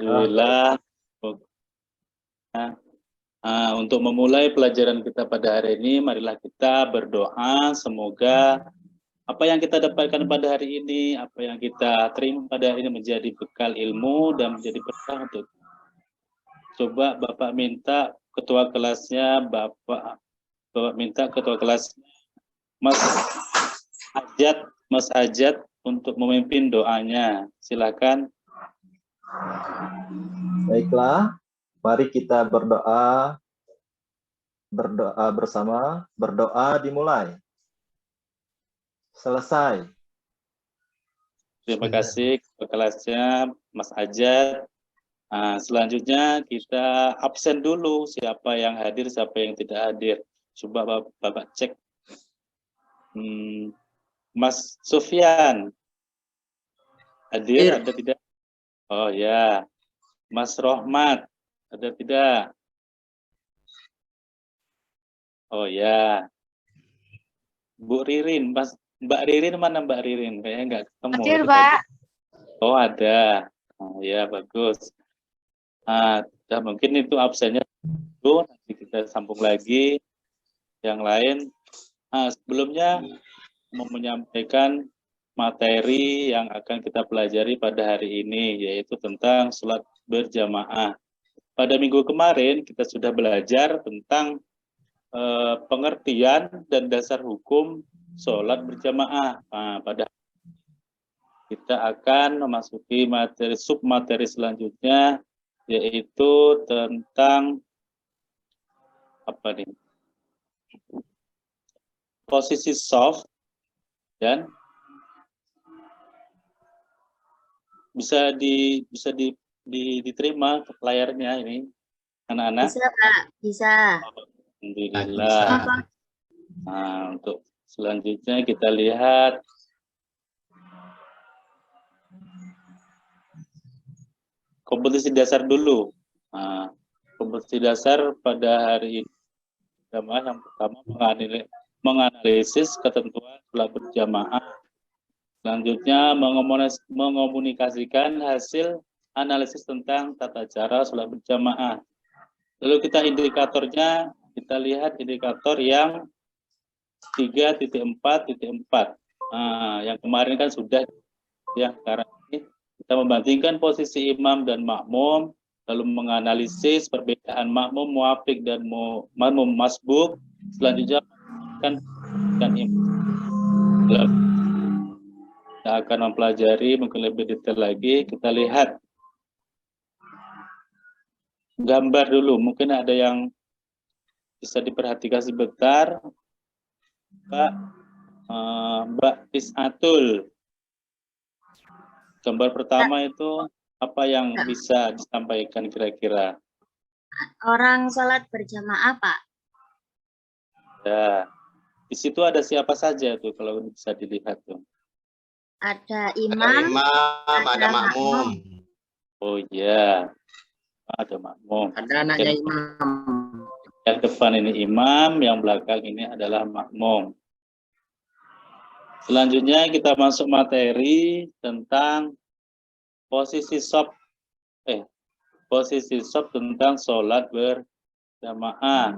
Alhamdulillah. Untuk memulai pelajaran kita pada hari ini, marilah kita berdoa. Semoga apa yang kita dapatkan pada hari ini, apa yang kita terima pada hari ini menjadi bekal ilmu dan menjadi berkah untuk. Coba Bapak minta ketua kelasnya, Bapak minta ketua kelas Mas Ajat untuk memimpin doanya. Silakan. Baiklah, mari kita berdoa bersama. Berdoa dimulai. Selesai. Terima kasih ketua kelasnya Mas Ajat. Selanjutnya kita absen dulu, siapa yang hadir, siapa yang tidak hadir. Coba Bapak cek. Mas Sufyan hadir, ada tidak? Oh ya. Mas Rohmat ada tidak? Oh ya. Bu Ririn, Mbak Ririn mana Mbak Ririn? Kayaknya nggak ketemu. Hadir, Pak. Oh ada. Oh ya, bagus. Mungkin itu absennya dulu, nanti kita sambung lagi yang lain. Sebelumnya mau menyampaikan materi yang akan kita pelajari pada hari ini, yaitu tentang sholat berjamaah. Pada minggu kemarin kita sudah belajar tentang pengertian dan dasar hukum sholat berjamaah. Pada kita akan memasuki materi submateri selanjutnya, yaitu tentang apa nih? Posisi shaf, dan bisa diterima layarnya ini anak-anak. Bisa, Pak. Bisa. Alhamdulillah. Untuk selanjutnya kita lihat kompetisi dasar dulu. Kompetisi dasar pada hari ini yang pertama menganalisis ketentuan sholat berjamaah. Selanjutnya mengomunikasikan hasil analisis tentang tata cara sholat berjamaah. Lalu kita indikatornya, kita lihat indikator yang 3.4.4. Yang kemarin kan sudah, ya, sekarang ini kita membandingkan posisi imam dan makmum, lalu menganalisis perbedaan makmum muafiq dan makmum masbuk. Selanjutnya kan imam. Kita akan mempelajari mungkin lebih detail lagi. Kita lihat gambar dulu. Mungkin ada yang bisa diperhatikan sebentar. Mbak Isatul. Gambar pertama itu apa yang bisa disampaikan kira-kira? Orang sholat berjamaah, Pak. Ya. Di situ ada siapa saja tuh kalau bisa dilihat tuh? Ada imam, ada makmum. Oh iya, ada makmum. Ada anaknya imam. Yang depan ini imam, yang belakang ini adalah makmum. Selanjutnya kita masuk materi tentang posisi shaf tentang sholat berjamaah.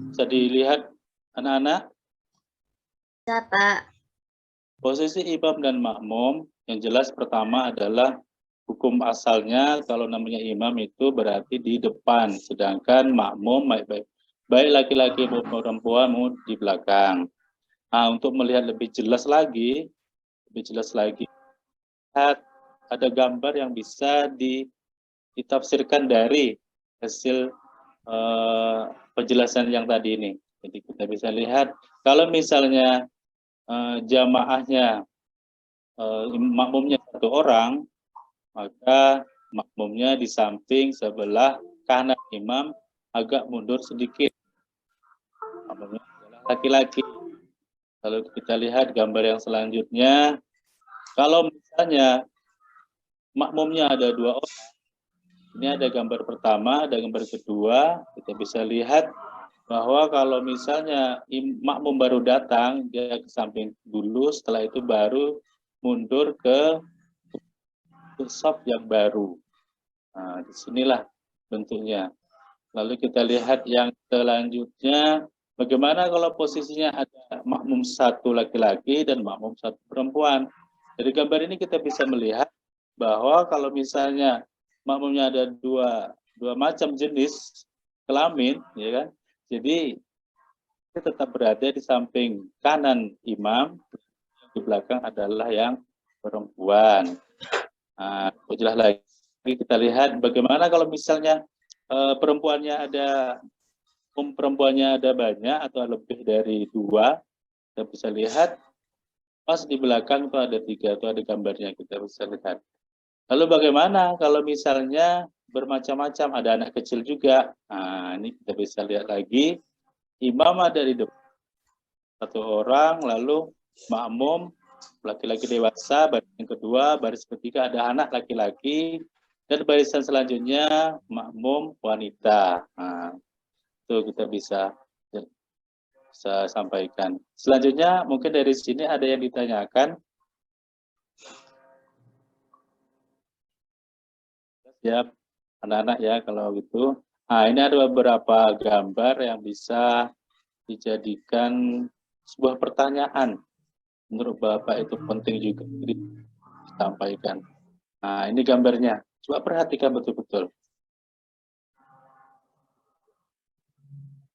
Bisa dilihat anak-anak? Bisa, Pak. Posisi imam dan makmum yang jelas pertama adalah hukum asalnya kalau namanya imam itu berarti di depan, sedangkan makmum baik laki-laki maupun perempuan di belakang. Untuk melihat lebih jelas lagi, lihat ada gambar yang bisa ditafsirkan dari hasil penjelasan yang tadi ini. Jadi kita bisa lihat kalau misalnya jamaahnya makmumnya satu orang, maka makmumnya di samping sebelah kanan imam agak mundur sedikit. Makmumnya adalah laki-laki. Kalau kita lihat gambar yang selanjutnya, kalau misalnya makmumnya ada dua orang, ini ada gambar pertama, ada gambar kedua, kita bisa lihat bahwa kalau misalnya makmum baru datang, dia ke samping dulu, setelah itu baru mundur ke shaf yang baru. Nah, disinilah bentuknya. Lalu kita lihat yang selanjutnya, bagaimana kalau posisinya ada makmum satu laki-laki dan makmum satu perempuan. Dari gambar ini kita bisa melihat bahwa kalau misalnya makmumnya ada dua macam jenis kelamin, ya kan? Jadi kita tetap berada di samping kanan imam, di belakang adalah yang perempuan. Nah, jelas lagi kita lihat bagaimana kalau misalnya perempuannya ada banyak atau lebih dari dua, kita bisa lihat pas di belakang itu ada 3, itu ada gambarnya, kita bisa lihat. Lalu bagaimana kalau misalnya bermacam-macam, ada anak kecil juga. Nah, ini kita bisa lihat lagi, imam ada di depan satu orang, lalu makmum laki-laki dewasa, baris yang kedua, baris ketiga ada anak laki-laki, dan barisan selanjutnya makmum wanita. Nah, itu kita bisa sampaikan. Selanjutnya mungkin dari sini ada yang ditanyakan. Siap, anak-anak ya kalau gitu. Nah, ini ada beberapa gambar yang bisa dijadikan sebuah pertanyaan. Menurut Bapak itu penting juga disampaikan. Nah, ini gambarnya. Coba perhatikan betul-betul.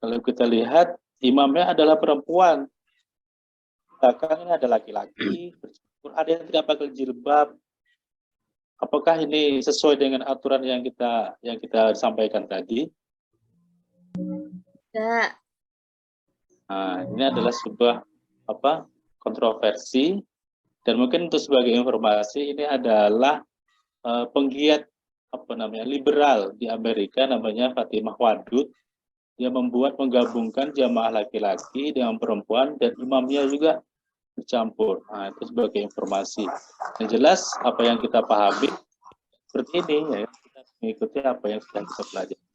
Kalau kita lihat, imamnya adalah perempuan. Belakangnya ada laki-laki, ada yang tidak pakai jilbab. Apakah ini sesuai dengan aturan yang kita sampaikan tadi? Tidak. Nah, ini adalah sebuah kontroversi, dan mungkin untuk sebagai informasi, ini adalah penggiat liberal di Amerika, namanya Fatimah Wadud. Dia menggabungkan jamaah laki-laki dengan perempuan, dan imamnya juga bercampur. Nah, itu sebagai informasi. Yang jelas apa yang kita pahami seperti ini, ya, kita mengikuti apa yang sudah kita pelajari.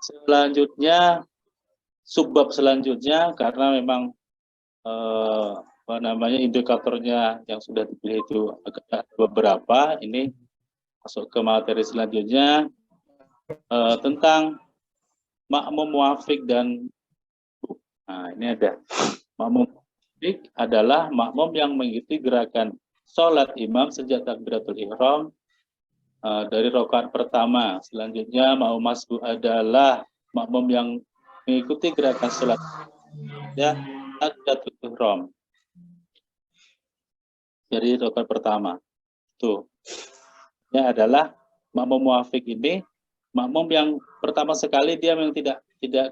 Selanjutnya, subbab selanjutnya, karena memang indikatornya yang sudah dipilih itu agak beberapa, ini masuk ke materi selanjutnya tentang makmum muafiq dan nah, ini ada makmum muafiq adalah makmum yang mengikuti gerakan sholat imam sejak takbiratul ihram dari rakaat pertama. Selanjutnya makmum masbuq adalah makmum yang mengikuti gerakan sholat ya takbiratul ihram dari rakaat pertama. Tuh. Ini adalah makmum muafiq ini makmum yang pertama sekali dia memang tidak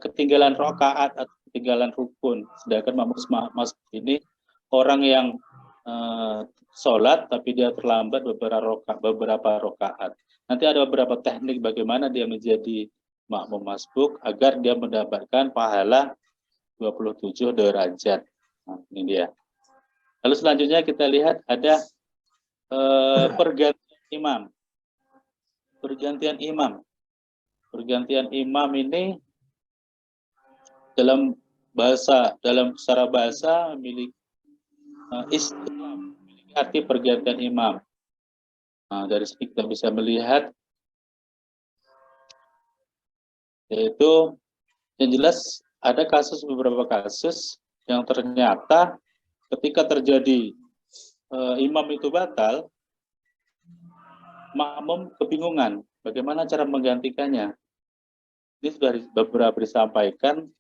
ketinggalan rakaat atau ketinggalan rukun. Sedangkan makmum masbuq ini orang yang sholat tapi dia terlambat beberapa rakaat. Nanti ada beberapa teknik bagaimana dia menjadi makmum masbuq agar dia mendapatkan pahala 27 derajat. Nah, ini dia. Lalu selanjutnya kita lihat ada pergantian imam. Pergantian imam. Pergantian imam ini secara bahasa memiliki istilah, memiliki arti pergantian imam. Nah, dari sini kita bisa melihat yaitu yang jelas ada beberapa kasus yang ternyata ketika terjadi imam itu batal, makmum kebingungan bagaimana cara menggantikannya. Ini sudah beberapa disampaikan.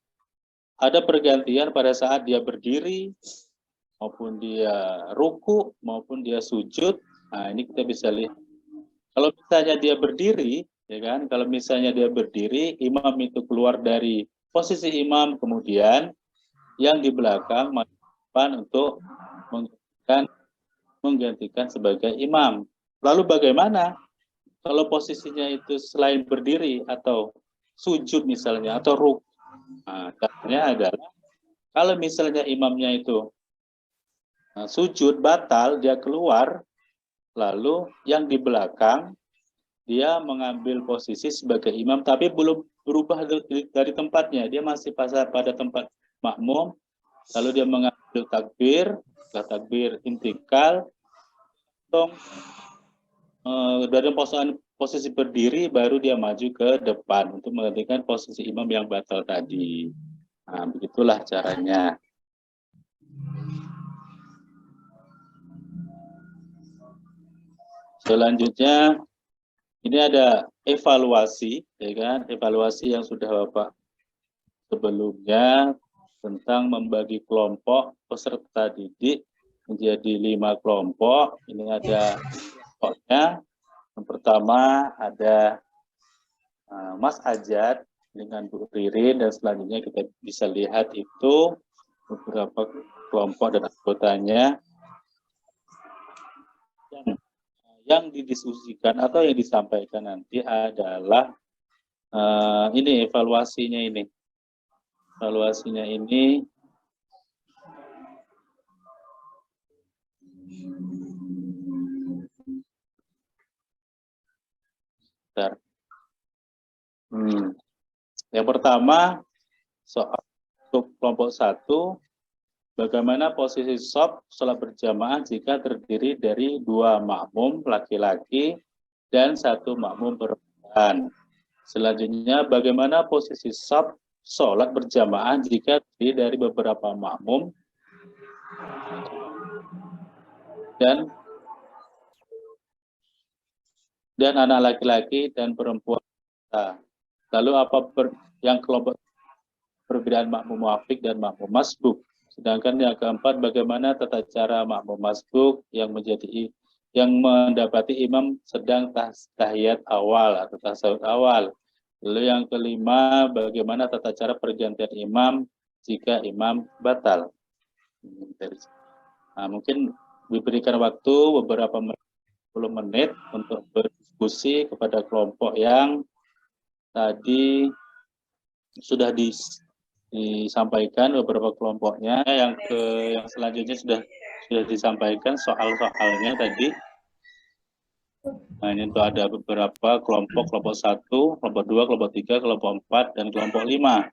Ada pergantian pada saat dia berdiri, maupun dia ruku, maupun dia sujud. Nah, ini kita bisa lihat. Kalau misalnya dia berdiri, ya kan? Kalau misalnya dia berdiri, imam itu keluar dari posisi imam, kemudian yang di belakang depan untuk menggantikan sebagai imam. Lalu bagaimana kalau posisinya itu selain berdiri atau sujud misalnya atau ruku? Nah, caranya adalah kalau misalnya imamnya itu sujud batal, dia keluar, lalu yang di belakang dia mengambil posisi sebagai imam tapi belum berubah dari tempatnya. Dia masih pada tempat makmum, lalu dia mengambil takbir, setelah takbir intikal, dari posisi berdiri, baru dia maju ke depan untuk menggantikan posisi imam yang batal tadi. Nah, begitulah caranya. Selanjutnya, ini ada evaluasi, ya kan? Evaluasi yang sudah Bapak sebelumnya tentang membagi kelompok peserta didik menjadi 5 kelompok. Ini ada kelompoknya. Yang pertama ada Mas Ajat dengan Bu Ririn, dan selanjutnya kita bisa lihat itu beberapa kelompok dan anggotanya. Yang didiskusikan atau yang disampaikan nanti adalah ini evaluasinya ini. Evaluasinya ini bentar. Yang pertama soal untuk kelompok 1, bagaimana posisi shaf sholat berjamaah jika terdiri dari 2 makmum laki-laki dan 1 makmum perempuan. Selanjutnya, bagaimana posisi shaf sholat berjamaah jika terdiri dari beberapa makmum dan anak laki-laki dan perempuan. Lalu apa yang kelompok perbedaan makmum muafiq dan makmum masbuk? Sedangkan yang keempat, bagaimana tata cara makmum masbuk yang mendapati imam sedang tahiyat awal atau tasawuf awal. Lalu yang kelima, bagaimana tata cara pergantian imam jika imam batal. Nah, mungkin diberikan waktu beberapa 10 menit untuk berdiskusi kepada kelompok yang tadi sudah disampaikan beberapa kelompoknya. Yang selanjutnya sudah disampaikan soal-soalnya tadi. Nah, ini untuk ada beberapa kelompok 1, kelompok 2, kelompok 3, kelompok 4, dan kelompok 5.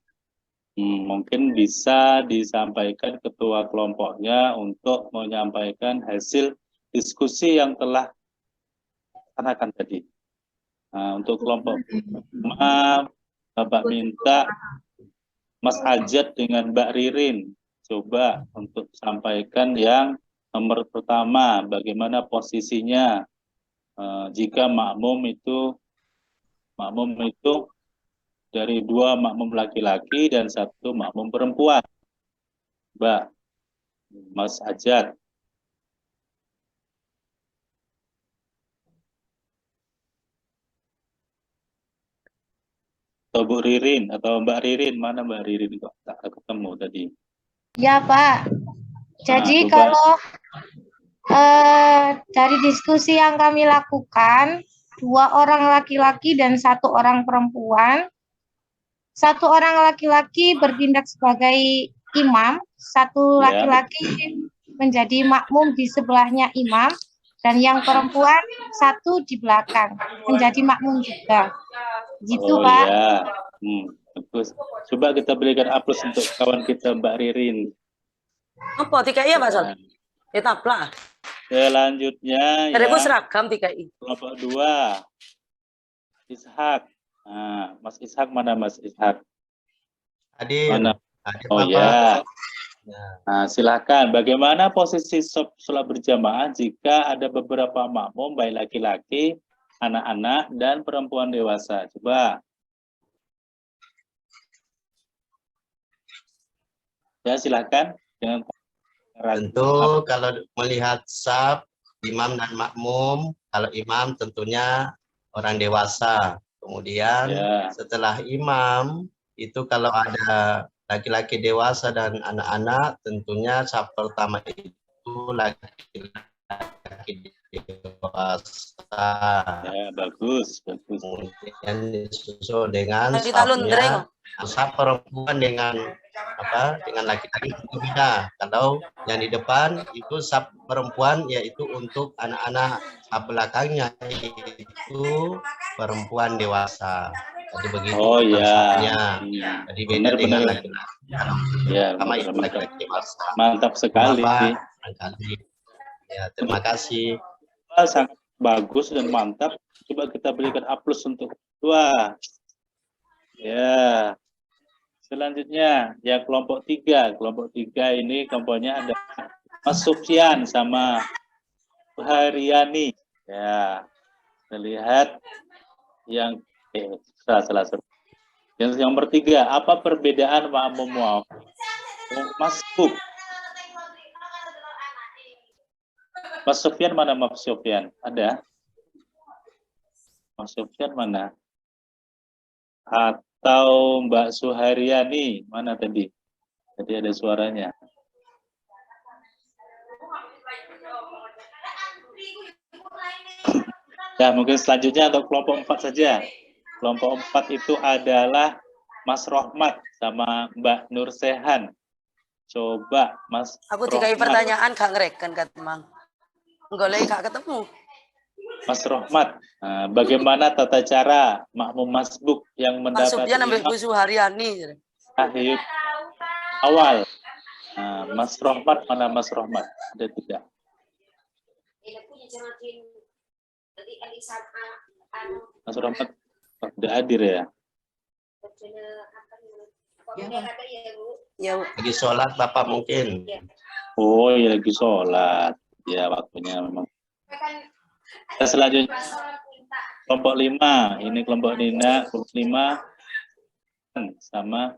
Mungkin bisa disampaikan ketua kelompoknya untuk menyampaikan hasil diskusi yang telah dilaksanakan tadi. Nah, untuk kelompok 5, Bapak minta Mas Ajat dengan Mbak Ririn coba untuk sampaikan yang nomor pertama, bagaimana posisinya jika makmum itu dari 2 makmum laki-laki dan 1 makmum perempuan. Mbak, Mas Ajat. Atau Bu Ririn, atau Mbak Ririn, mana Mbak Ririn kok tak ketemu tadi? Ya Pak, jadi coba. kalau dari diskusi yang kami lakukan, 2 orang laki-laki dan 1 orang perempuan. 1 orang laki-laki bertindak sebagai imam, 1 laki-laki menjadi makmum di sebelahnya imam, dan yang perempuan 1 di belakang menjadi makmum juga. Gitu Pak. Ya. Bagus. Coba kita berikan aplaus untuk kawan kita Mbak Ririn. Apa TKI ya Pak Sol? Etaplah. Selanjutnya ya. Seragam TKI. Kelompok 2. Ishak. Nah, Mas Ishak mana Mas Ishak? Hadir. Mana? Hadir, oh Bapak. ya. Nah, silakan. Bagaimana posisi sholat berjamaah jika ada beberapa makmum baik laki-laki, anak-anak, dan perempuan dewasa? Coba. Ya, silakan. Jangan tentu kalau melihat shaf imam dan makmum, kalau imam tentunya orang dewasa. Kemudian setelah imam itu kalau ada laki-laki dewasa dan anak-anak, tentunya shaf pertama itu laki-laki dewasa. Ya, bagus. Kemudian disusul dengan shaf perempuan dengan laki-laki itu beda. Kalau yang di depan itu shaf perempuan, yaitu untuk anak-anak, shaf belakangnya itu perempuan dewasa. Jadi begitu. Oh ya. Jadi beda dengan Benar. laki-laki. Ya, Sama benar, ibu benar. laki-laki dewasa. Mantap sekali. Bapak, barangkali. Ya, terima kasih. Sangat bagus dan mantap. Coba kita berikan aplaus untuk dua. Ya. Selanjutnya, ya kelompok 3. Kelompok 3 ini kelompoknya ada Mas Sufyan sama Bu Haryani. Ya. Kita lihat yang salah. Yang nomor 3, apa perbedaan makmum masbuk? Mas Sufyan mana Mas Sufyan? Ada? Mas Sufyan mana? Atau Mbak Suharyani mana tadi? Tadi ada suaranya. Ya, mungkin selanjutnya untuk kelompok 4 saja. Kelompok 4 itu adalah Mas Rohmat sama Mbak Nur Sehan. Coba Mas Aku Rohmat. dikai pertanyaan gak ngereken kat Mang. Golek gak ketemu. Mas Rohmat, bagaimana tata cara makmum masbuk yang Mas mendapat Sufyan ambil Bu Suharyani. tahiyud awal? Mas Rohmat mana Mas Rohmat? Ada tidak? Mas Rohmat tidak hadir ya? Ya, Lagi sholat Bapak mungkin. Oh ya lagi sholat. Ya waktunya memang. Kita selanjutnya kelompok 5. Ini kelompok Nina, kelompok 5 sama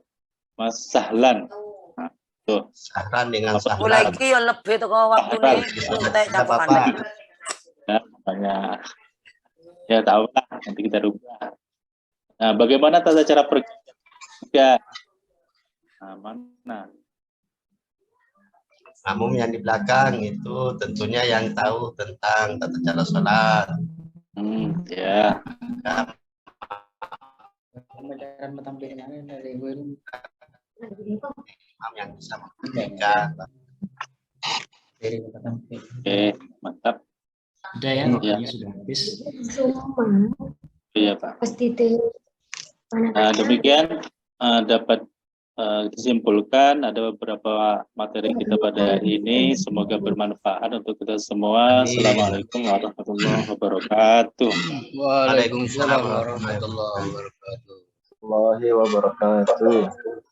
Mas Sahlan. Nah, tuh. Sahlan dengan mulai Sahlan. iki yo lebih teko waktune entek capokan. Ya, banyak. Ya tahu lah, nanti kita rubah. Nah, bagaimana tata cara pergi? Nah, mana? Makmum yang di belakang itu tentunya yang tahu tentang tata cara sholat. Ya. Imam yang bisa memberikan. Oke, mantap. Udah ya, Ya. sudah habis. Iya, Pak. Nah, demikian dapat disimpulkan ada beberapa materi kita pada hari ini. Semoga bermanfaat untuk kita semua. Assalamualaikum warahmatullahi wabarakatuh. Waalaikumsalam warahmatullahi wabarakatuh. Warahmatullahi wabarakatuh.